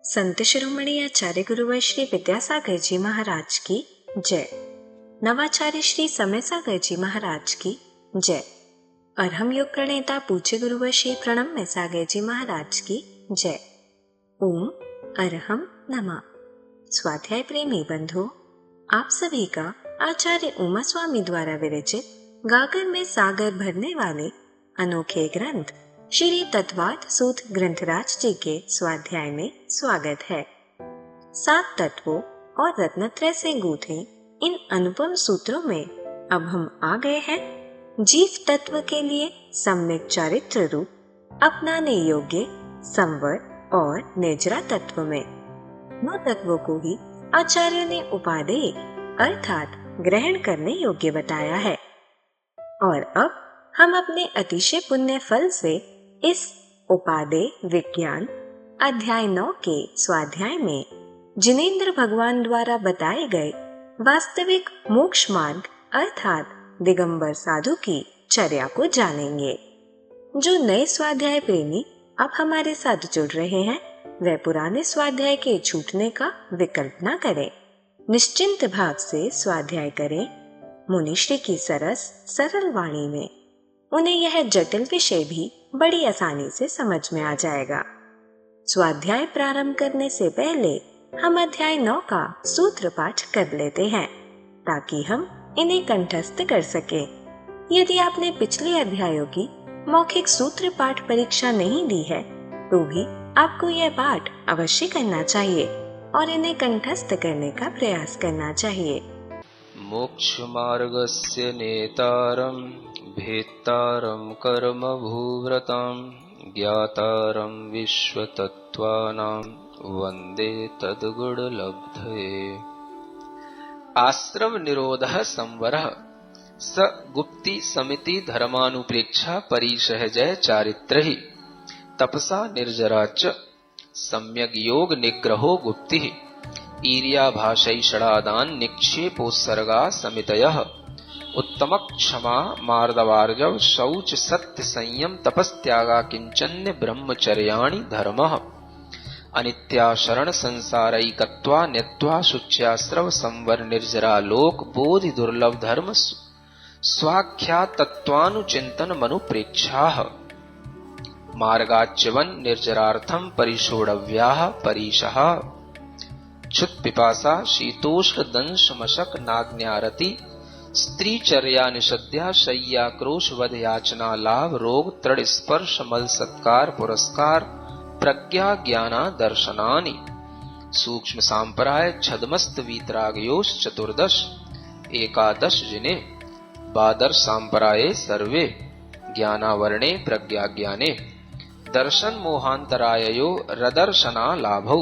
संत शिरोमणि आचार्य गुरुवर श्री विद्यासागर जी महाराज की जय। नवाचार्य श्री समय सागर जी महाराज की जय। अरहम योग प्रणेता पूज्य गुरुवर श्री प्रणम्य सागर जी महाराज की जय। ओम अरहम नमः। स्वाध्याय प्रेमी बंधुओं, आप सभी का आचार्य उमा स्वामी द्वारा विरचित गागर में सागर भरने वाले अनोखे ग्रंथ श्री तत्वार्थ सूत्र ग्रंथराज जी के स्वाध्याय में स्वागत है। 7 तत्वों और रत्नत्रय से गूंथे इन अनुपम सूत्रों में अब हम आ गए हैं जीव तत्व के लिए सम्यक चारित्र रूप अपनाने योग्य संवर और निर्जरा तत्व में। नौ तत्वों को ही आचार्य ने उपादेय अर्थात ग्रहण करने योग्य बताया है। और अब हम अपने अतिशय पुण्य फल से इस उपादेय विज्ञान अध्याय 9 के स्वाध्याय में जिनेंद्र भगवान द्वारा बताए गए वास्तविक मोक्ष मार्ग अर्थात दिगंबर साधु की चर्या को जानेंगे। जो नए स्वाध्याय प्रेमी अब हमारे साथ जुड़ रहे हैं, वह पुराने स्वाध्याय के छूटने का विकल्प न करें। निश्चिंत भाव से स्वाध्याय करें। मुनिश्री की सरस सरल वाणी में उन्हें यह जटिल विषय भी बड़ी आसानी से समझ में आ जाएगा। स्वाध्याय प्रारंभ करने से पहले हम अध्याय 9 का सूत्र पाठ कर लेते हैं ताकि हम इन्हें कंठस्थ कर सकें। यदि आपने पिछले अध्यायों की मौखिक सूत्र पाठ परीक्षा नहीं दी है तो भी आपको यह पाठ अवश्य करना चाहिए और इन्हें कंठस्थ करने का प्रयास करना चाहिए। मोक्ष मार्गस्य नेतारं भेत्तारं कर्म भूव्रतां ज्ञातारं विश्वतत्त्वानां वन्दे तद्गुणलब्धये। आश्रम निरोधः संवरः स गुप्ति समिति धर्मानुप्रेक्षा परिसहजय चारित्रहि तपसा निर्जरा च सम्यक योग निग्रहो गुप्तिः ईर्याभाषैषणादान निक्षेपोत्सर्गा समितयः उत्तमक क्षमा मार्दवार्जव शौच सत्य संयम तपस्त्यागा किंचन्य ब्रह्मचर्याणि धर्मः अनित्या शरण संसारैकत्वा न्यत्वा शुच्यास्रव संवर निर्जरा लोक बोधि दुर्लभ धर्म स्वाख्या तत्वानुचिंतन मनुप्रेक्षाः मार्गाच्यवन निर्जरार्थम परिषोडव्याः परिशः क्षुत पिपासा शीतोष्ण दंश मशक नाग्न्यारति स्त्रीचर्या निषद्या शय्या क्रोश वध याचना लाभ रोग तृण स्पर्श मल सत्कार पुरस्कार प्रज्ञा ज्ञाना दर्शनानि सूक्ष्म सांपराय छदमस्त वीतरागयोश चतुर्दश एकादश जिने बादर सांपराये सर्वे ज्ञानावरणे प्रज्ञा ज्ञाने दर्शन मोहांतराययो रदर्शना लाभौ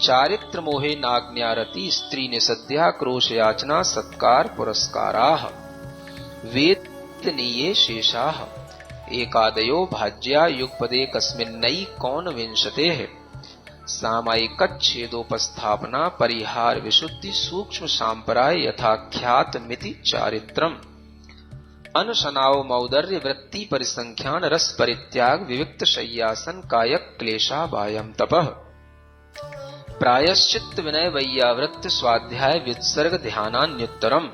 चारित्र मोहे नाग्न्यारति स्त्री निसद्या क्रोश याचना सत्कार पुरस्काराः वेदनीये शेषाः एकादयो भाज्या युगपदे कस्मिन्नई कौन विंशतेः सामायिकच्छेदोपस्थापना परिहार विशुद्धि सूक्ष्म सांपराय यथाख्यात मिति चारित्रम् अनशनाव मौदर्य वृत्ति परिसंख्यान रस परित्याग विविक्त शय्यासन कायक क्लेशा वायम तपः प्रायश्चित्त विनय वैयावृत्त स्वाध्याय व्युत्सर्ग ध्यानान्युत्तरम्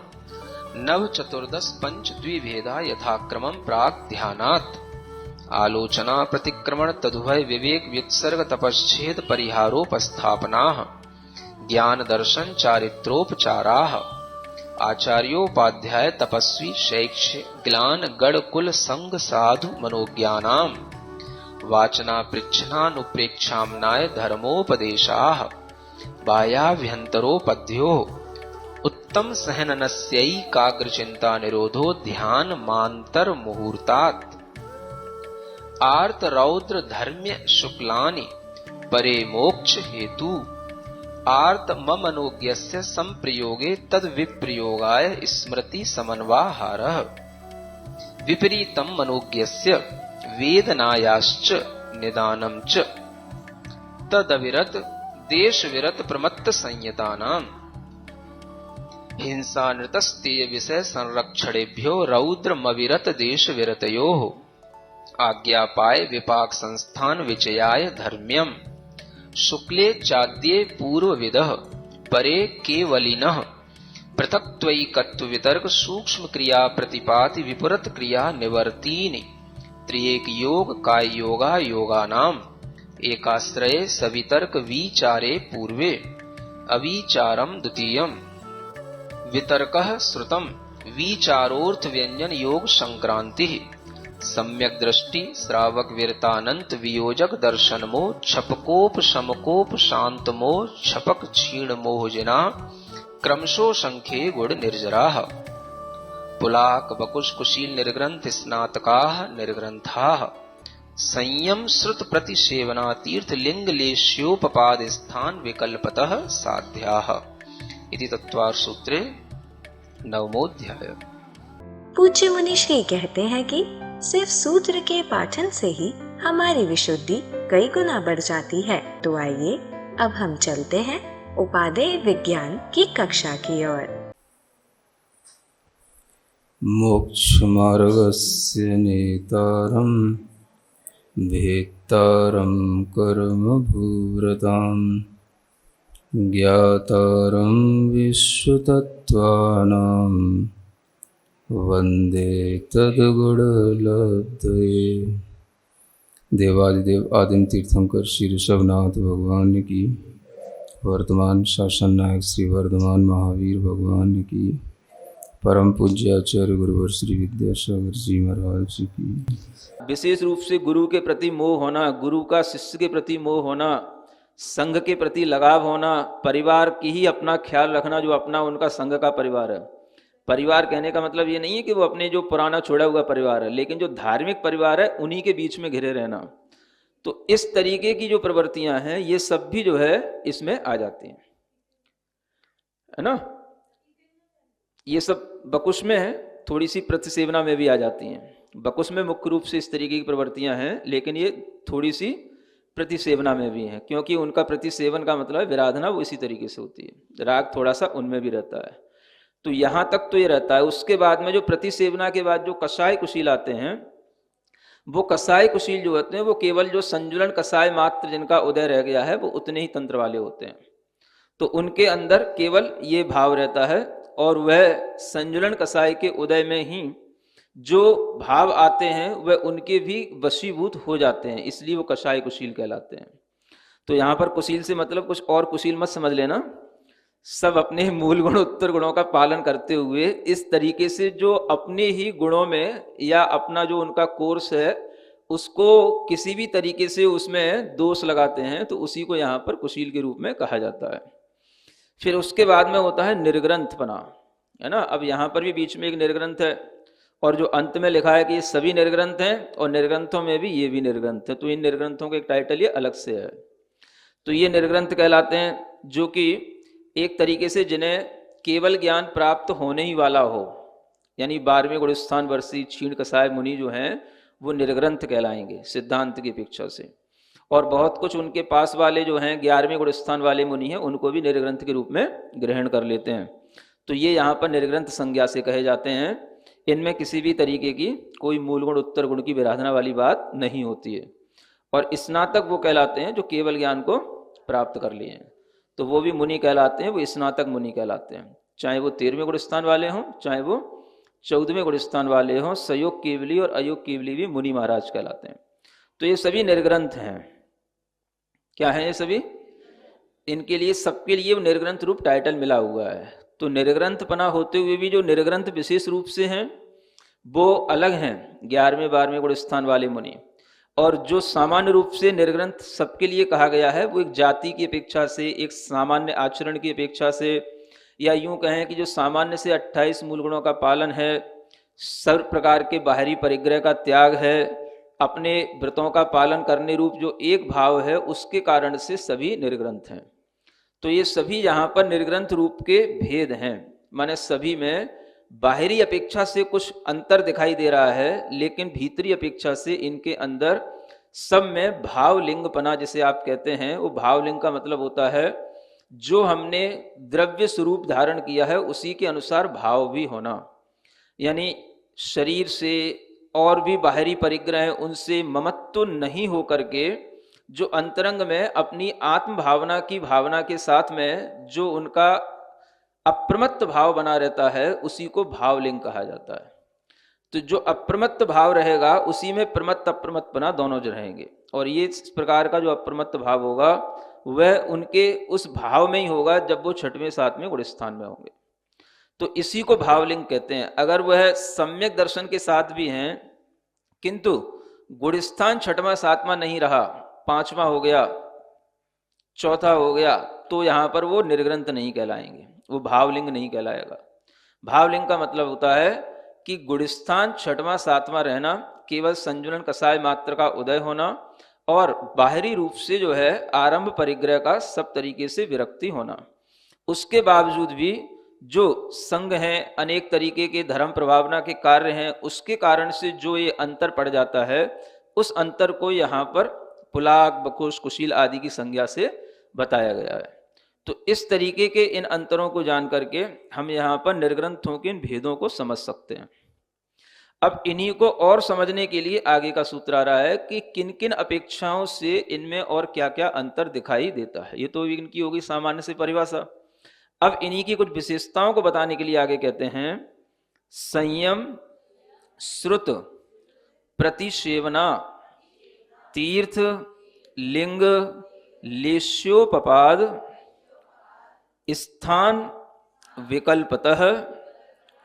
नव चतुर्दश पंच द्विभेदा यथाक्रमं प्राक ध्यानात् आलोचना प्रतिक्रमण तदुभय विवेक व्युत्सर्ग तपश्छेद परिहारोपस्थापनाः ज्ञान दर्शन चारित्रोपचाराः आचार्योपाध्याय तपस्वी शैक्ष्य ग्लान गण कुल संग साधु मनोज्ञानाम् वाचना पृच्छनानुप्रेक्षाम्नाय धर्मोपदेशाः बाह्याभ्यन्तरोपद्यो उत्तम सहननस्यैकाग्रचिन्ता निरोधो ध्यान मान्तर मुहूर्तात् आर्त रौद्र धर्म्य शुक्लानि परे मोक्ष हेतु आर्त ममनोज्ञस्य संप्रयोगे तद विप्रयोगाय स्मृति समन्वाहारः विपरीतम मनोज्ञस्य वेदनायाश्च निदानं च तदविरत देश विरत प्रमत्त संयतानां हिंसा नृतस्तेय विषय संरक्षणेभ्यो रौद्रमविरत देश विरतयोः आज्ञापाय विपाक संस्थान विचयाय धर्म्यम् शुक्ले चाद्ये पूर्वविदः परे केवलिनः पृथक्त्वैकत्व वितर्क सूक्ष्म क्रिया प्रतिपाति विपरीत क्रिया निवर्तीनि त्रिएक योग काय योगा योगानाम एकाश्रये सवितर्क विचारे पूर्वे अविचारम द्वितीयम् वितर्कः श्रुतम् विचारोर्थ व्यंजन योग संक्रांति सम्यक दृष्टि श्रावक वीरतानंत वियोजक दर्शन मोह छपकोप समकोप शांत मोह छपक क्षीण मोहजना क्रमशो संख्ये गुण निर्जराः पुलाक बकुश कुशील निर्ग्रंथ स्नातकाः निर्ग्रंथाः संयम श्रुत प्रतिसेवना तीर्थ लिंग लेश्योपपाद स्थान विकल्पतः साध्याः इति तत्वार सूत्रे 9वां पूज्य मुनि श्री कहते हैं कि सिर्फ सूत्र के पाठन से ही हमारी विशुद्धि कई गुना बढ़ जाती है। तो आइए अब हम चलते हैं उपादेय विज्ञान की कक्षा की ओर। मोक्षमार्गस्य नेतारं भेत्तारं कर्मभूव्रतां ज्ञातारं विश्वतत्त्वानां वन्दे तद्गुणलब्धये। देवादिदेव आदिम तीर्थंकर श्री ऋषभनाथ भगवान की, वर्तमान शासन नायक श्री वर्धमान महावीर भगवान की, परम पूज्य आचार्य गुरुवर श्री विद्यासागर जी महाराज जी की। विशेष रूप से गुरु के प्रति मोह होना, गुरु का शिष्य के प्रति मोह होना, संघ के प्रति लगाव होना, परिवार की ही अपना ख्याल रखना जो अपना उनका संघ का परिवार है। परिवार कहने का मतलब ये नहीं है कि वो अपने जो पुराना छोड़ा हुआ परिवार है, लेकिन जो धार्मिक परिवार है उन्हीं के बीच में घिरे रहना। तो इस तरीके की जो प्रवृत्तियां हैं ये सब भी जो है इसमें आ जाती हैं, है ना। ये सब बकुश में है, थोड़ी सी प्रतिसेवना में भी आ जाती हैं। बकुश में मुख्य रूप से इस तरीके की प्रवृत्तियां हैं, लेकिन ये थोड़ी सी प्रतिसेवना में भी हैं, क्योंकि उनका प्रतिसेवन का मतलब है विराधना वो इसी तरीके से होती है, राग थोड़ा सा उनमें भी रहता है। तो यहाँ तक तो ये रहता है। उसके बाद में जो प्रतिसेवना के बाद जो कषाय कुशील आते हैं, वो कषाय कुशील जो होते हैं वो केवल जो संजुलन कषाय मात्र जिनका उदय रह गया है वो उतने ही तंत्र वाले होते हैं। तो उनके अंदर केवल ये भाव रहता है, और वह संजुलन कषाय के उदय में ही जो भाव आते हैं वह उनके भी वशीभूत हो जाते हैं, इसलिए वो कषाय कुशील कहलाते हैं। तो यहाँ पर कुशील से मतलब कुछ और कुशील मत समझ लेना, सब अपने मूल गुण उत्तर गुणों का पालन करते हुए इस तरीके से जो अपने ही गुणों में या अपना जो उनका कोर्स है उसको किसी भी तरीके से उसमें दोष लगाते हैं, तो उसी को यहाँ पर कुशील के रूप में कहा जाता है। फिर उसके बाद में होता है निर्ग्रंथपना, है ना। अब यहाँ पर भी बीच में एक निर्ग्रंथ है, और जो अंत में लिखा है कि ये सभी निर्ग्रंथ हैं, और निर्ग्रंथों में भी ये भी निर्ग्रंथ है। तो इन निर्ग्रंथों का एक टाइटल ये अलग से है। तो ये निर्ग्रंथ कहलाते हैं, जो कि एक तरीके से जिन्हें केवल ज्ञान प्राप्त होने ही वाला हो, यानी 12वें गुणस्थान वर्षी क्षीण कषाय मुनि जो हैं वो निर्ग्रंथ कहलाएंगे सिद्धांत की अपेक्षा से। और बहुत कुछ उनके पास वाले जो हैं 11वें गुणस्थान वाले मुनि हैं उनको भी निर्ग्रंथ के रूप में ग्रहण कर लेते हैं। तो ये यहाँ पर निर्ग्रंथ संज्ञा से कहे जाते हैं। इनमें किसी भी तरीके की कोई मूल गुण उत्तर गुण की विराधना वाली बात नहीं होती है। और स्नातक वो कहलाते हैं जो केवल ज्ञान को प्राप्त कर लिए हैं, तो वो भी मुनि कहलाते हैं, वो स्नातक मुनि कहलाते हैं। चाहे वो 13वें गुणस्थान वाले हों, चाहे वो 14वें गुणस्थान वाले हों, सयोग केवली और अयोग केवली भी मुनि महाराज कहलाते हैं। तो ये सभी निर्ग्रंथ हैं। क्या है ये सभी? इनके लिए सबके लिए वो निर्ग्रंथ रूप टाइटल मिला हुआ है। तो निर्ग्रंथपना होते हुए भी जो निर्ग्रंथ विशेष रूप से हैं वो अलग हैं 11वें 12वें गुणस्थान वाले मुनि। और जो सामान्य रूप से निर्ग्रंथ सबके लिए कहा गया है वो एक जाति की अपेक्षा से, एक सामान्य आचरण की अपेक्षा से, या यूं कहें कि जो सामान्य से 28 मूल गुणों का पालन है, सर्व प्रकार के बाहरी परिग्रह का त्याग है, अपने व्रतों का पालन करने रूप जो एक भाव है, उसके कारण से सभी निर्ग्रंथ हैं। तो ये सभी यहाँ पर निर्ग्रंथ रूप के भेद हैं, माने सभी में बाहरी अपेक्षा से कुछ अंतर दिखाई दे रहा है, लेकिन भीतरी अपेक्षा से इनके अंदर सब में भावलिंगपना जिसे आप कहते हैं, वो भावलिंग का मतलब होता है जो हमने द्रव्य स्वरूप धारण किया है उसी के अनुसार भाव भी होना। यानी शरीर से और भी बाहरी परिग्रह हैं उनसे ममत्व नहीं हो करके जो अंतरंग में अपनी आत्म भावना की भावना के साथ में जो उनका अप्रमत्त भाव बना रहता है उसी को भावलिंग कहा जाता है। तो जो अप्रमत्त भाव रहेगा उसी में प्रमत्त अप्रमत्त बना दोनों जो रहेंगे, और ये इस प्रकार का जो अप्रमत्त भाव होगा वह उनके उस भाव में ही होगा जब वो छठवें सातवें गुण स्थान में होंगे। तो इसी को भावलिंग कहते हैं। अगर वह सम्यक दर्शन के साथ भी हैं किंतु गुण स्थान छठवां सातवां नहीं रहा, पांचवा हो गया, चौथा हो गया, तो यहां पर वो निर्ग्रंथ नहीं कहलाएंगे, वो भावलिंग नहीं कहलाएगा। भावलिंग का मतलब होता है कि गुणस्थान छठवां सातवां रहना, केवल संजुलन कसाय मात्र का उदय होना और बाहरी रूप से जो है आरंभ परिग्रह का सब तरीके से विरक्ति होना। उसके बावजूद भी जो संग है, अनेक तरीके के धर्म प्रभावना के कार्य हैं, उसके कारण से जो ये अंतर पड़ जाता है, उस अंतर को यहाँ पर पुलाक, बकुश, कुशील आदि की संज्ञा से बताया गया है। तो इस तरीके के इन अंतरों को जान करके हम यहाँ पर निर्ग्रंथों के इन भेदों को समझ सकते हैं। अब इन्हीं को और समझने के लिए आगे का सूत्र आ रहा है कि किन किन अपेक्षाओं से इनमें और क्या क्या अंतर दिखाई देता है। ये तो इनकी होगी सामान्य से परिभाषा। अब इन्हीं की कुछ विशेषताओं को बताने के लिए आगे कहते हैं संयम, श्रुत, प्रतिसेवना, तीर्थ, लिंग, लेश्योपपाद, स्थान, विकल्पतः,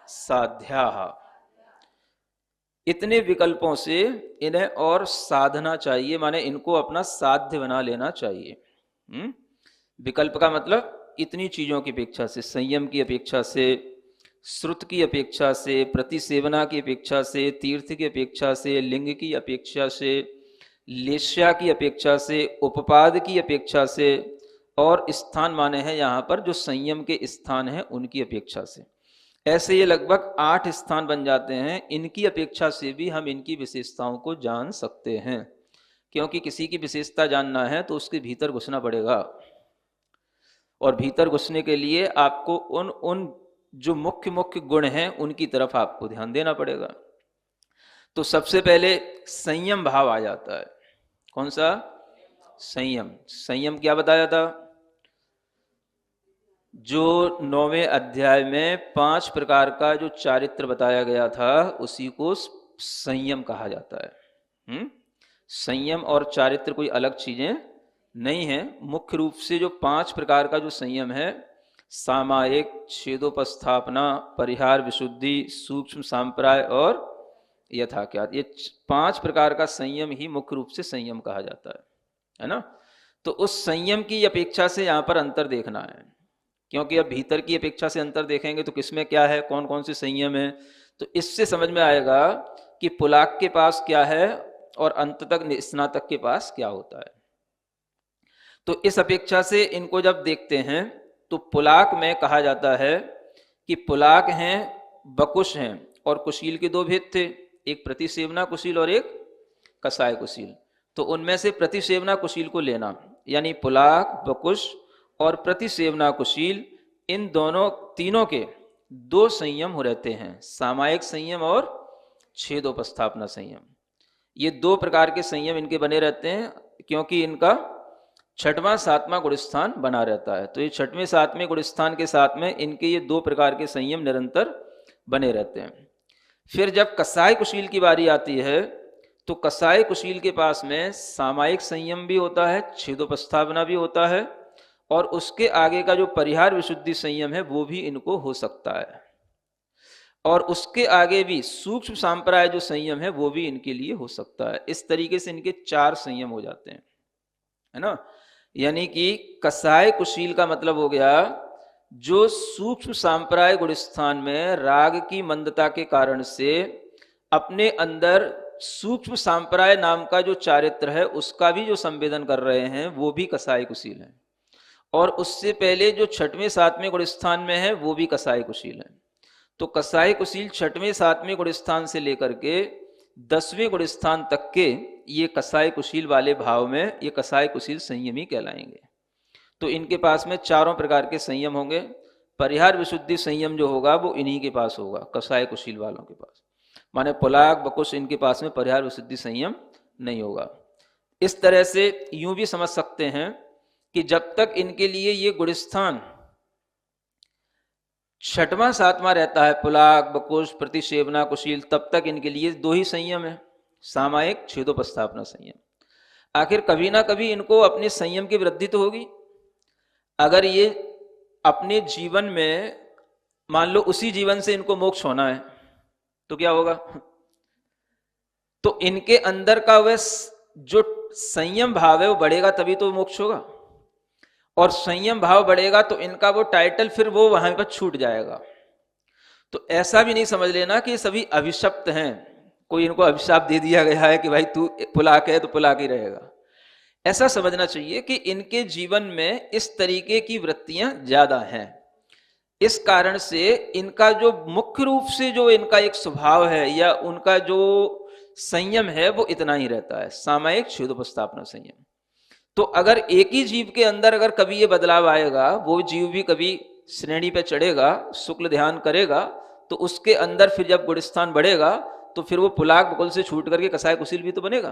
साध्याः। इतने विकल्पों से इन्हें और साधना चाहिए, माने इनको अपना साध्य बना लेना चाहिए। विकल्प का मतलब इतनी चीजों की अपेक्षा से, संयम की अपेक्षा से, श्रुत की अपेक्षा से, प्रतिसेवना की अपेक्षा से, तीर्थ की अपेक्षा से, लिंग की अपेक्षा से, लेश्या की अपेक्षा से, उपपाद की अपेक्षा से, और स्थान माने हैं यहाँ पर जो संयम के स्थान हैं उनकी अपेक्षा से। ऐसे ये लगभग 8 स्थान बन जाते हैं। इनकी अपेक्षा से भी हम इनकी विशेषताओं को जान सकते हैं, क्योंकि किसी की विशेषता जानना है तो उसके भीतर घुसना पड़ेगा, और भीतर घुसने के लिए आपको उन जो मुख्य मुख्य गुण हैं उनकी तरफ आपको ध्यान देना पड़ेगा। तो सबसे पहले संयम भाव आ जाता है। कौन सा? संयम। संयम क्या बताया था? जो 9वें अध्याय में 5 प्रकार का जो चारित्र बताया गया था उसी को संयम कहा जाता है। संयम और चारित्र कोई अलग चीजें नहीं है। मुख्य रूप से जो 5 प्रकार का जो संयम है, सामायिक, छेदोपस्थापना, परिहार, विशुद्धि, सूक्ष्म सांप्राय और यथाख्यात, ये 5 प्रकार का संयम ही मुख्य रूप से संयम कहा जाता है ना। तो उस संयम की अपेक्षा से यहाँ पर अंतर देखना है, क्योंकि अब भीतर की अपेक्षा से अंतर देखेंगे तो किसमें क्या है, कौन कौन से संयम है, तो इससे समझ में आएगा कि पुलाक के पास क्या है और अंत तक स्नातक के पास क्या होता है। तो इस अपेक्षा से इनको जब देखते हैं तो पुलाक में कहा जाता है कि पुलाक हैं, बकुश हैं, और कुशील के 2 भेद थे, एक प्रतिसेवना कुशील और एक कसाय कुशील। तो उनमें से प्रतिसेवना कुशील को लेना, यानी पुलाक, बकुश और प्रतिसेवना कुशील, इन दोनों तीनों के 2 संयम हो रहते हैं, सामायिक संयम और छेदोपस्थापना संयम। ये 2 प्रकार के संयम इनके बने रहते हैं, क्योंकि इनका 6वां 7वां गुणस्थान बना रहता है। तो ये 6वें 7वें गुणस्थान के साथ में इनके ये 2 प्रकार के संयम निरंतर बने रहते हैं। फिर जब कसाय कुशील की बारी आती है तो कसाय कुशील के पास में सामायिक संयम भी होता है, छेदोपस्थापना भी होता है, और उसके आगे का जो परिहार विशुद्धि संयम है वो भी इनको हो सकता है, और उसके आगे भी सूक्ष्म सांप्राय जो संयम है वो भी इनके लिए हो सकता है। इस तरीके से इनके 4 संयम हो जाते हैं, है ना। यानी कि कसाय कुशील का मतलब हो गया जो सूक्ष्म सांप्राय गुणस्थान में राग की मंदता के कारण से अपने अंदर सूक्ष्म सांप्राय नाम का जो चारित्र है उसका भी जो संवेदन कर रहे हैं वो भी कसाय कुशील है, और उससे पहले जो 6वें 7वें गुणस्थान में है वो भी कसाय कुशील है। तो कसाय कुशील 6वें 7वें गुणस्थान से लेकर के 10वें गुणस्थान तक के ये कसाय कुशील वाले भाव में ये कसाय कुशील संयमी कहलाएंगे। तो इनके पास में 4 प्रकार के संयम होंगे। परिहार विशुद्धि संयम जो होगा वो इन्हीं के पास होगा, कसाय कुशील वालों के पास। माने पुलाक, बकुश, इनके पास में परिहार विशुद्धि संयम नहीं होगा। इस तरह से यूं भी समझ सकते हैं कि जब तक इनके लिए ये गुणस्थान छठवां सातवां रहता है, पुलाक, बकुश, प्रतिसेवना, कुशील, तब तक इनके लिए दो ही संयम है, सामायिक, छेदोपस्थापना संयम। आखिर कभी ना कभी इनको अपने संयम की वृद्धि तो होगी। अगर ये अपने जीवन में मान लो उसी जीवन से इनको मोक्ष होना है तो क्या होगा? तो इनके अंदर का वह जो संयम भाव है वो बढ़ेगा, तभी तो मोक्ष होगा। और संयम भाव बढ़ेगा तो इनका वो टाइटल फिर वो वहां पर छूट जाएगा। तो ऐसा भी नहीं समझ लेना कि सभी अभिशप्त हैं, कोई इनको अभिशाप दे दिया गया है कि भाई तू पुलाक है तो पुलाक ही रहेगा। ऐसा समझना चाहिए कि इनके जीवन में इस तरीके की वृत्तियां ज्यादा हैं। इस कारण से इनका जो मुख्य रूप से जो इनका एक स्वभाव है या उनका जो संयम है वो इतना ही रहता है, सामायिक, छेदोपस्थापना संयम। तो अगर एक ही जीव के अंदर अगर कभी ये बदलाव आएगा, वो जीव भी कभी श्रेणी पे चढ़ेगा, शुक्ल ध्यान करेगा, तो उसके अंदर फिर जब गुणस्थान बढ़ेगा तो फिर वो पुलाक बकुल से छूट करके कसाय कुशील भी तो बनेगा।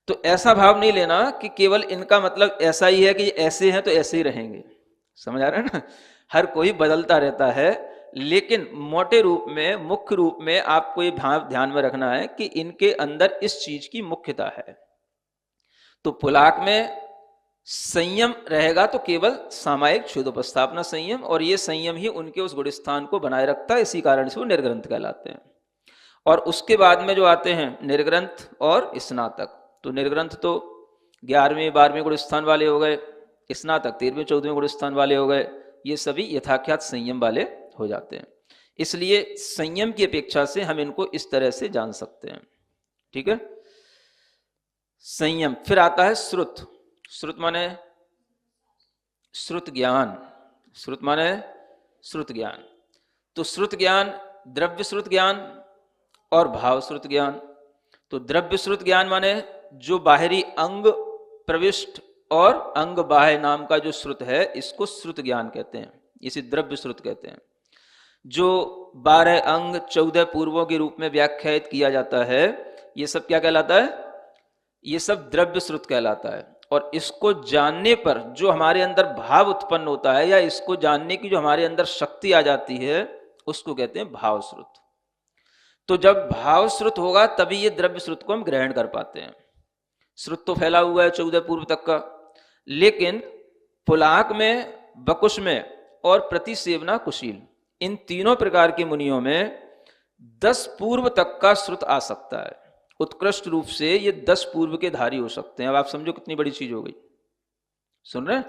तो ऐसा भाव नहीं लेना कि केवल इनका मतलब ऐसा ही है कि ऐसे हैं तो ऐसे ही रहेंगे। समझ आ रहा है ना? हर कोई बदलता रहता है, लेकिन मोटे रूप में, मुख्य रूप में आपको ये भाव ध्यान में रखना है कि इनके अंदर इस चीज की मुख्यता है। तो पुलाक में संयम रहेगा तो केवल सामायिक, छेदोपस्थापना संयम, और ये संयम ही उनके उस गुणस्थान को बनाए रखता है। इसी कारण से वो निर्ग्रंथ कहलाते हैं। और उसके बाद में जो आते हैं निर्ग्रंथ और स्नातक, तो निर्ग्रंथ तो 11वें 12वें गुणस्थान वाले हो गए, स्नातक 13वें 14वें गुणस्थान वाले हो गए। ये सभी यथाख्यात संयम वाले हो जाते हैं। इसलिए संयम की अपेक्षा से हम इनको इस तरह से जान सकते हैं। ठीक है, संयम। फिर आता है श्रुत। श्रुत माने श्रुत ज्ञान, श्रुत माने श्रुत ज्ञान। तो श्रुत ज्ञान, द्रव्य श्रुत ज्ञान और भाव श्रुत ज्ञान। तो द्रव्य श्रुत ज्ञान माने जो बाहरी अंग प्रविष्ट और अंग बाह्य नाम का जो श्रुत है, इसको श्रुत ज्ञान कहते हैं, इसे द्रव्य श्रुत कहते हैं। जो 12 अंग 14 पूर्वों के रूप में व्याख्यात किया जाता है, ये सब क्या कहलाता है? ये सब द्रव्य श्रुत कहलाता है। और इसको जानने पर जो हमारे अंदर भाव उत्पन्न होता है, या इसको जानने की जो हमारे अंदर शक्ति आ जाती है, उसको कहते हैं भाव श्रुत। तो जब भाव श्रुत होगा तभी ये द्रव्य श्रुत को हम ग्रहण कर पाते हैं। श्रुत तो फैला हुआ है 14 पूर्व तक का, लेकिन पुलाक में, बकुश में और प्रतिसेवना, कुशील, इन तीनों प्रकार के मुनियों में 10 पूर्व तक का श्रुत आ सकता है। उत्कृष्ट रूप से ये 10 पूर्व के धारी हो सकते हैं। अब आप समझो कितनी बड़ी चीज हो गई। सुन रहे?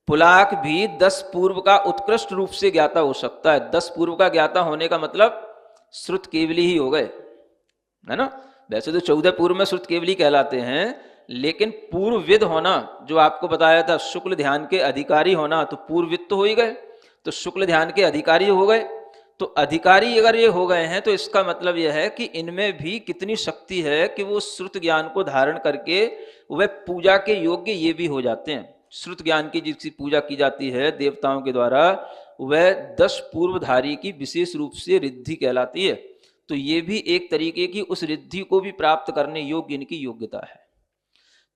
पुलाक भी 10 पूर्व का उत्कृष्ट रूप से ज्ञाता हो सकता है। 10 पूर्व का ज्ञाता होने का मतलब श्रुत केवली ही हो गए, है ना? वैसे तो 14 पूर्व में श्रुत केवली कहलाते हैं, लेकिन पूर्वविद होना, जो आपको बताया था, शुक्ल ध्यान के अधिकारी होना, तो पूर्वविद तो हो ही गए, तो शुक्ल ध्यान के अधिकारी हो गए। तो अधिकारी अगर ये हो गए हैं तो इसका मतलब यह है कि इनमें भी कितनी शक्ति है कि वो श्रुत ज्ञान को धारण करके वह पूजा के योग्य ये भी हो जाते हैं। श्रुत ज्ञान की जिसकी पूजा की जाती है देवताओं के द्वारा, वह 10 पूर्वधारी की विशेष रूप से रिद्धि कहलाती है। तो ये भी एक तरीके की उस रिद्धि को भी प्राप्त करने योग्य इनकी योग्यता है।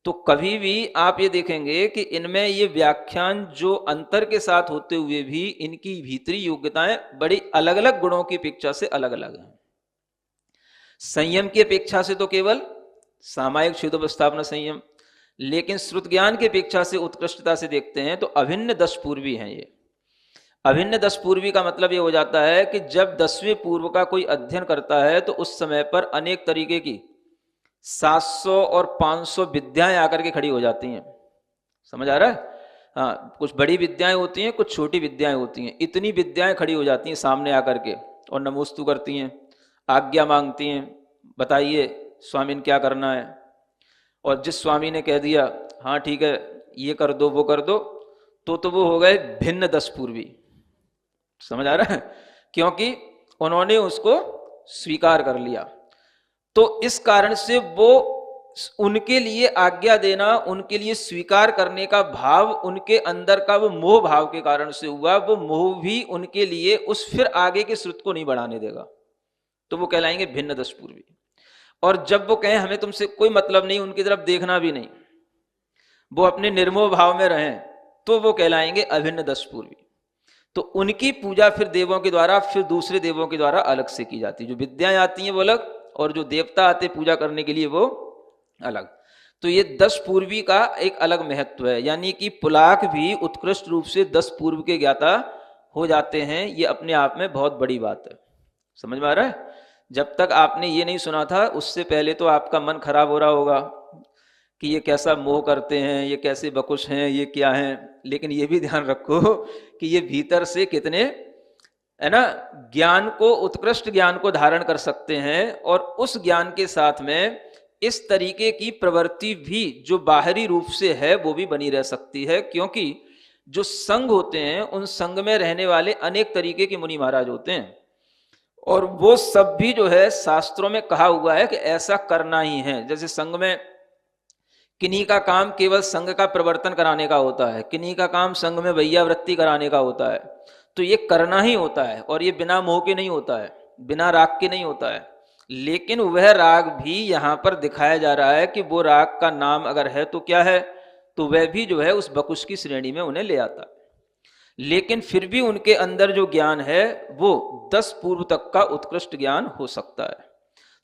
तो कभी भी आप ये देखेंगे कि इनमें ये व्याख्यान जो अंतर के साथ होते हुए भी इनकी भीतरी योग्यताएं बड़ी अलग अलग गुणों की अपेक्षा से अलग अलग हैं। संयम की अपेक्षा से तो केवल सामायिक छेदोपस्थापना संयम, लेकिन श्रुत ज्ञान की अपेक्षा से उत्कृष्टता से देखते हैं तो अभिन्न 10 पूर्वी हैं ये। अभिन्न 10 पूर्वी का मतलब ये हो जाता है कि जब 10वें पूर्व का कोई अध्ययन करता है तो उस समय पर अनेक तरीके की 700 और 500 विद्याएं आकर के खड़ी हो जाती हैं। समझ आ रहा है? हाँ, कुछ बड़ी विद्याएं होती हैं, कुछ छोटी विद्याएं होती हैं। इतनी विद्याएं खड़ी हो जाती हैं सामने आकर के और नमोस्तु करती हैं, आज्ञा मांगती हैं, बताइए स्वामी ने क्या करना है। और जिस स्वामी ने कह दिया हाँ ठीक है ये कर दो वो कर दो, तो वो हो गए भिन्न 10 पूर्वी। समझ आ रहा है? क्योंकि उन्होंने उसको स्वीकार कर लिया। तो इस कारण से वो उनके लिए आज्ञा देना, उनके लिए स्वीकार करने का भाव उनके अंदर का वो मोह भाव के कारण से हुआ। वो मोह भी उनके लिए उस फिर आगे के श्रुत को नहीं बढ़ाने देगा, तो वो कहलाएंगे भिन्न 10 पूर्वी। और जब वो कहें हमें तुमसे कोई मतलब नहीं, उनकी तरफ देखना भी नहीं, वो अपने निर्मोह भाव में रहें, तो वो कहलाएंगे अभिन्न 10 पूर्वी। तो उनकी पूजा फिर देवों के द्वारा, फिर दूसरे देवों के द्वारा अलग से की जाती है। जो विद्याएं आती हैं वो अलग, और जो देवता आते पूजा करने के लिए वो अलग। तो ये 10 पूर्वी का एक अलग महत्व है, यानी कि पुलाक भी उत्कृष्ट रूप से 10 पूर्व के ज्ञाता हो जाते हैं। ये अपने आप में बहुत बड़ी बात है। समझ में आ रहा है? जब तक आपने ये नहीं सुना था, उससे पहले तो आपका मन खराब हो रहा होगा कि ये कैसा मोह करते हैं, ये कैसे बकुश हैं, ये क्या हैं। लेकिन ये भी ध्यान रखो कि ये भीतर से कितने, है ना, ज्ञान को, उत्कृष्ट ज्ञान को धारण कर सकते हैं। और उस ज्ञान के साथ में इस तरीके की प्रवृत्ति भी जो बाहरी रूप से है वो भी बनी रह सकती है। क्योंकि जो संघ होते हैं, उन संघ में रहने वाले अनेक तरीके के मुनि महाराज होते हैं, और वो सब भी जो है शास्त्रों में कहा हुआ है कि ऐसा करना ही है। जैसे संघ में किन्हीं का काम केवल संघ का प्रवर्तन कराने का होता है, किन्हीं का काम संघ में वैयावृत्ति कराने का होता है। तो ये करना ही होता है, और ये बिना मोह के नहीं होता है, बिना राग के नहीं होता है। लेकिन वह राग भी यहाँ पर दिखाया जा रहा है कि वो राग का नाम अगर है तो क्या है, तो वह भी जो है उस बकुश की श्रेणी में उन्हें ले आता है। लेकिन फिर भी उनके अंदर जो ज्ञान है वो 10 पूर्व तक का उत्कृष्ट ज्ञान हो सकता है।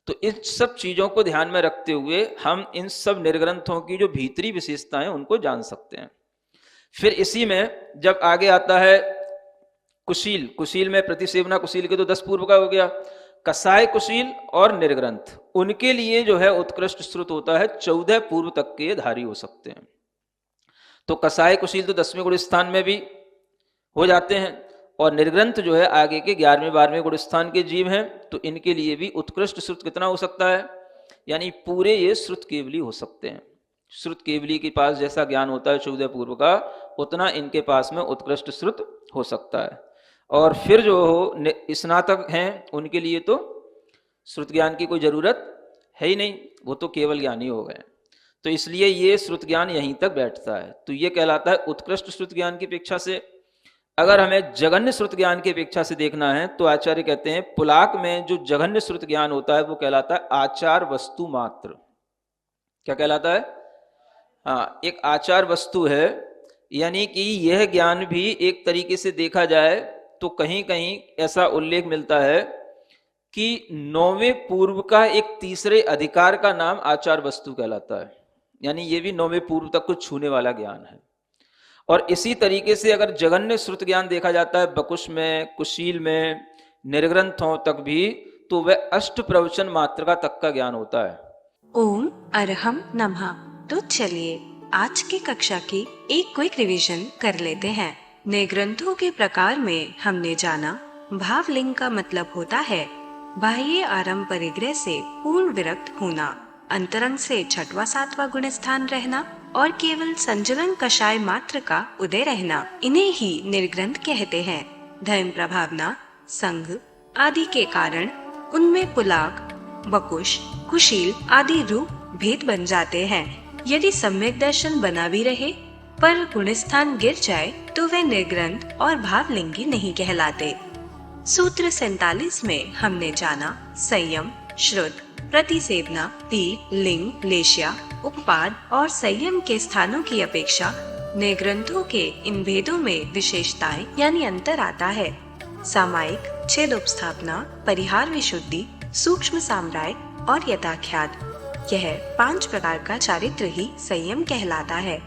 तो इन सब चीजों को ध्यान में रखते हुए हम इन सब निर्ग्रंथों की जो भीतरी विशेषताएं उनको जान सकते हैं। फिर इसी में जब आगे आता है कुशील, कुशील में प्रतिसेवना कुशील के तो 10 पूर्व का हो गया। कसाय कुशील और निर्ग्रंथ, उनके लिए जो है उत्कृष्ट श्रुत होता है 14 पूर्व तक के धारी हो सकते हैं। तो कसाय कुशील तो 10वें गुण स्थान में भी हो जाते हैं, और निर्ग्रंथ जो है आगे के 11वें 12वें गुण स्थान के जीव हैं। तो इनके लिए भी उत्कृष्ट श्रुत कितना हो सकता है, यानी पूरे ये श्रुत केवली हो सकते हैं। श्रुत केवली के पास जैसा ज्ञान होता है 14 पूर्व का, उतना इनके पास में उत्कृष्ट श्रुत हो सकता है। और फिर जो स्नातक हैं उनके लिए तो श्रुत ज्ञान की कोई जरूरत है ही नहीं, वो तो केवल ज्ञानी हो गए। तो इसलिए ये श्रुत ज्ञान यहीं तक बैठता है। तो ये कहलाता है उत्कृष्ट श्रुत ज्ञान की अपेक्षा से। अगर हमें जघन्य श्रुत ज्ञान की अपेक्षा से देखना है तो आचार्य कहते हैं पुलाक में जो जघन्य श्रुत ज्ञान होता है वो कहलाता है आचार वस्तु मात्र। क्या कहलाता है? हाँ, एक आचार वस्तु है, यानी कि यह ज्ञान भी एक तरीके से देखा जाए तो कहीं कहीं ऐसा उल्लेख मिलता है कि 9वें पूर्व का एक तीसरे अधिकार का नाम आचार वस्तु कहलाता है। यानी ये भी 9वें पूर्व तक को छूने वाला ज्ञान है। और इसी तरीके से अगर जघन्य श्रुत ज्ञान देखा जाता है बकुश में, कुशील में, निर्ग्रंथों तक भी, तो वह अष्ट प्रवचन मात्रा तक का ज्ञान होता है। ओम अरहम नमः। तो चलिए आज की कक्षा की एक क्विक रिवीजन कर लेते हैं। निर्ग्रंथों के प्रकार में हमने जाना भावलिंग का मतलब होता है बाह्य आरंभ परिग्रह से पूर्ण विरक्त होना, अंतरंग से 6वां 7वां गुण स्थान रहना और केवल संजलन कषाय मात्र का उदय रहना, इन्हें ही निर्ग्रंथ कहते हैं। धर्म प्रभावना, संघ आदि के कारण उनमें पुलाक, बकुश, कुशील आदि रूप भेद बन जाते हैं। यदि सम्यक दर्शन बना भी रहे पर गुणस्थान गिर जाए तो वे निर्ग्रंथ और भावलिंगी नहीं कहलाते। सूत्र 47 में हमने जाना संयम, श्रुत, प्रतिसेवना, पीठ, लिंग, लेश्या, उपपाद और संयम के स्थानों की अपेक्षा निर्ग्रंथों के इन भेदों में विशेषताएं यानी अंतर आता है। सामायिक, छेद उपस्थापना, परिहार विशुद्धि, सूक्ष्म साम्राय और यथाख्यात, यह 5 प्रकार का चारित्र ही संयम कहलाता है।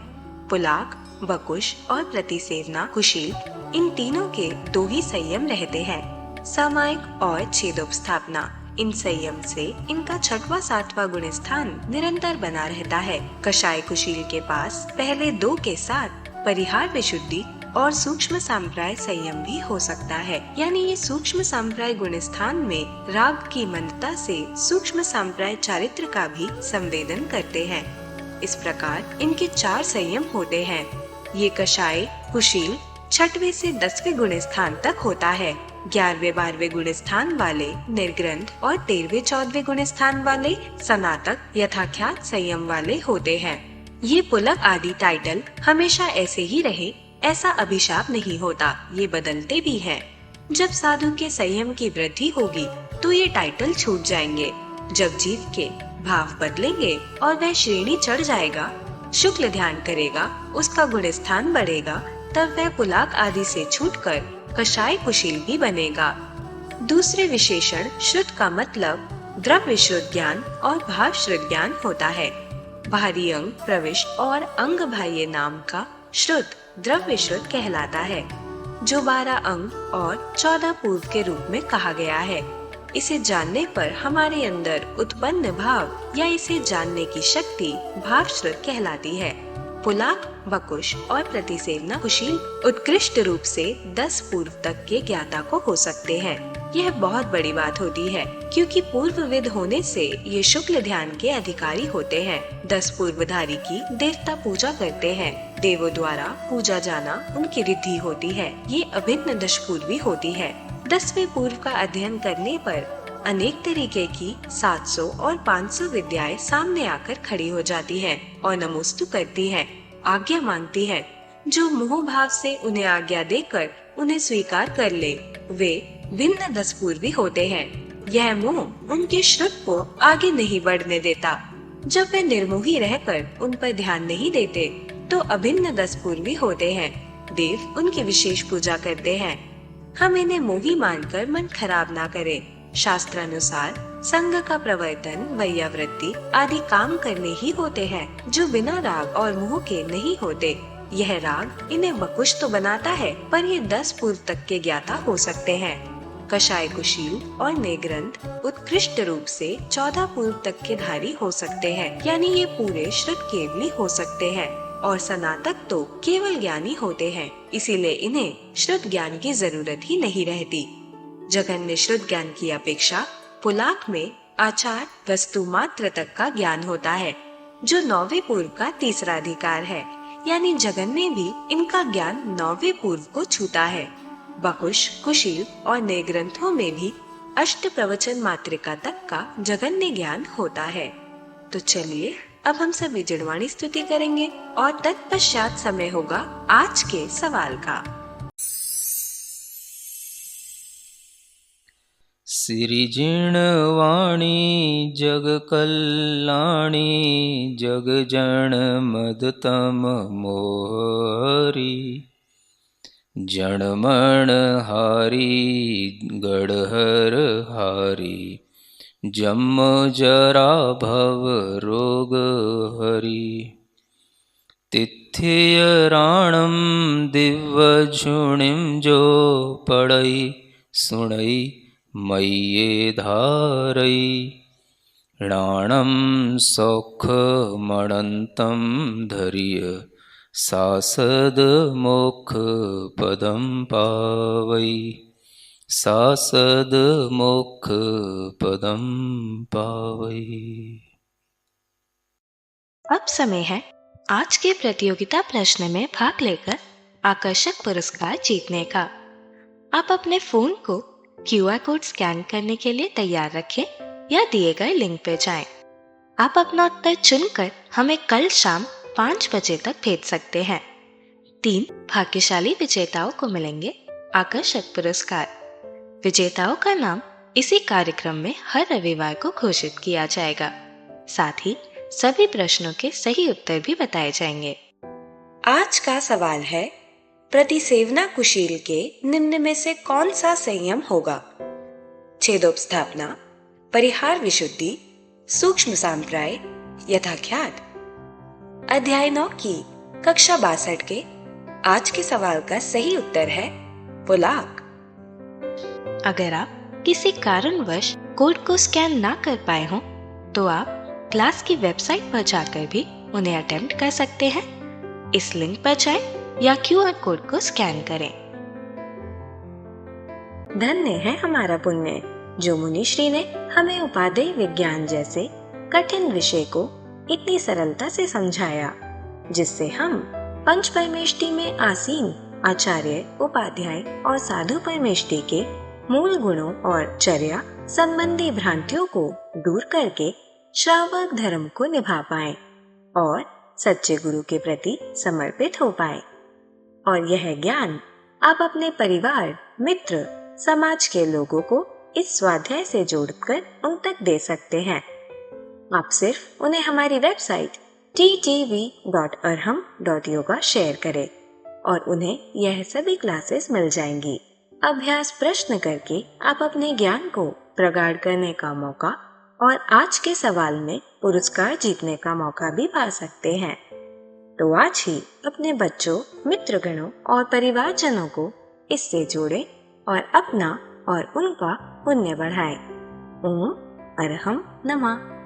पुलाक, बकुश और प्रतिसेवना, कुशील, इन तीनों के 2 ही संयम रहते हैं, सामायिक और छेदोपस्थापना। इन संयम से इनका 6वां 7वां गुण स्थान निरंतर बना रहता है। कषाय कुशील के पास पहले 2 के साथ परिहार विशुद्धि और सूक्ष्म संप्राय संयम भी हो सकता है, यानी ये सूक्ष्म संप्राय गुण स्थान में राग की मंदता से सूक्ष्म संप्राय चारित्र का भी संवेदन करते हैं। इस प्रकार इनके 4 संयम होते हैं। ये कषाय कुशील 6वें से 10वें गुण स्थान तक होता है। 11वें 12वें गुण स्थान वाले निर्ग्रंथ और 13वें 14वें गुण स्थान वाले स्नातक यथाख्यात संयम वाले होते हैं। ये पुलक आदि टाइटल हमेशा ऐसे ही रहे ऐसा अभिशाप नहीं होता, ये बदलते भी हैं। जब साधु के संयम की वृद्धि होगी तो ये टाइटल छूट जाएंगे। जब जीव के भाव बदलेंगे और वह श्रेणी चढ़ जाएगा, शुक्ल ध्यान करेगा, उसका गुण स्थान बढ़ेगा, तब वह पुलाक आदि से छूटकर कषाय कुशील भी बनेगा। दूसरे विशेषण श्रुत का मतलब द्रव्य श्रुत ज्ञान और भाव श्रुत ज्ञान होता है। बाहरी अंग प्रविष्ट और अंग बाह्य नाम का श्रुत द्रव्य श्रुत कहलाता है, जो 12 अंग और 14 पूर्व के रूप में कहा गया है। इसे जानने पर हमारे अंदर उत्पन्न भाव या इसे जानने की शक्ति भाव श्रुत कहलाती है। पुलाक, वकुश और प्रतिसेवना कुशील उत्कृष्ट रूप से 10 पूर्व तक के ज्ञाता को हो सकते हैं। यह बहुत बड़ी बात होती है, क्योंकि पूर्वविद होने से ये शुक्ल ध्यान के अधिकारी होते हैं। 10 पूर्वधारी की देवता पूजा करते हैं। देवों द्वारा पूजा जाना उनकी रिद्धि होती है। ये अभिन्न 10 पूर्वी होती है। 10वें पूर्व का अध्ययन करने पर अनेक तरीके की 700 और 500 विद्याएं सामने आकर खड़ी हो जाती हैं और नमोस्तु करती हैं, आज्ञा मांगती हैं। जो मोह भाव से उन्हें आज्ञा देकर उन्हें स्वीकार कर ले, वे भिन्न 10 पूर्वी होते हैं। यह मोह उनके श्रुत को आगे नहीं बढ़ने देता। जब वे निर्मोही रहकर उन पर ध्यान नहीं देते, तो अभिन्न 10 पूर्वी होते हैं। देव उनकी विशेष पूजा करते हैं। हम इन्हें मोही मानकर मन खराब ना करें। शास्त्रानुसार संग का प्रवर्तन, वैयावृत्ति आदि काम करने ही होते हैं, जो बिना राग और मोह के नहीं होते। यह राग इन्हें वकुश तो बनाता है, पर ये 10 पूर्व तक के ज्ञाता हो सकते हैं। कषाय कुशील और नेग्रंथ उत्कृष्ट रूप से 14 पूर्व तक के धारी हो सकते हैं, यानी ये पूरे श्रुत केवली हो सकते हैं। और स्नातक तो केवल ज्ञानी होते हैं, इसीलिए इन्हें श्रुत ज्ञान की जरूरत ही नहीं रहती। जगन्य श्रुत ज्ञान की अपेक्षा पुलाक में आचार वस्तु मात्र तक का ज्ञान होता है, जो 9वें पूर्व का तीसरा अधिकार है। यानी जगन्य भी इनका ज्ञान 9वें पूर्व को छूता है। वकुश, कुशील और नेग्रंथों में भी अष्ट प्रवचन मात्रिका तक का जगन्य ज्ञान होता है। तो चलिए अब हम सभी जिणवाणी स्तुति करेंगे और तत्पश्चात समय होगा आज के सवाल का। श्री जिणवाणी जग कल्याणी जग जन मदतम मोहरी जणमण हारी गढ़हर हारी जम जरा भव रोग हरि तिथियराणम दिव्य झुणिम जो पढ़ई सुणई मय्ये धारई राणम सौख मणंतम धरिय सासद मोक्ष पदम पावई सासद मोक्ष पदम पावई। अब समय है आज के प्रतियोगिता प्रश्न में भाग लेकर आकर्षक पुरस्कार जीतने का। आप अपने फोन को QR कोड स्कैन करने के लिए तैयार रखें या दिए गए लिंक पे जाएं। आप अपना उत्तर चुनकर हमें कल शाम 5 बजे तक भेज सकते हैं। 3 भाग्यशाली विजेताओं को मिलेंगे आकर्षक पुरस्कार। विजेताओं का नाम इसी कार्यक्रम में हर रविवार को घोषित किया जाएगा। साथ ही सभी प्रश्नों के सही उत्तर भी बताए जाएंगे। आज का सवाल है, प्रतिसेवना कुशील के निम्न में से कौन सा संयम होगा? छेदोपस्थापना, परिहार विशुद्धि, सूक्ष्म सांप्राय, यथाख्यात। अध्याय 9 की कक्षा 62 के आज के सवाल का सही उत्तर है पुलाक। अगर आप किसी कारणवश कोड को स्कैन ना कर पाए हों, तो आप क्लास की वेबसाइट पर जाकर भी उन्हें अटेम्प्ट कर सकते हैं। इस लिंक पर जाएं या QR कोड को स्कैन करें। धन्य है हमारा पुण्य, जो मुनिश्री ने हमें उपादेय विज्ञान जैसे कठिन विषय को इतनी सरलता से समझाया, जिससे हम पंच परमेष्टि में आसीन आचार्य, उपाध्याय और साधु परमेष्टि के मूल गुणों और चर्या संबंधी भ्रांतियों को दूर करके श्रावक धर्म को निभा पाए और सच्चे गुरु के प्रति समर्पित हो पाए। और यह ज्ञान आप अपने परिवार, मित्र, समाज के लोगों को इस स्वाध्याय से जोड़कर उन तक दे सकते हैं। आप सिर्फ उन्हें हमारी वेबसाइट ttv.arham.yoga शेयर करें और उन्हें यह सभी क्लासेस मिल जाएंगी। अभ्यास प्रश्न करके आप अपने ज्ञान को प्रगाढ़ करने का मौका और आज के सवाल में पुरस्कार जीतने का मौका भी पा सकते हैं। तो आज ही अपने बच्चों, मित्रगणों और परिवारजनों को इससे जोड़ें और अपना और उनका पुण्य बढ़ाएं। ओम अरहम नमः।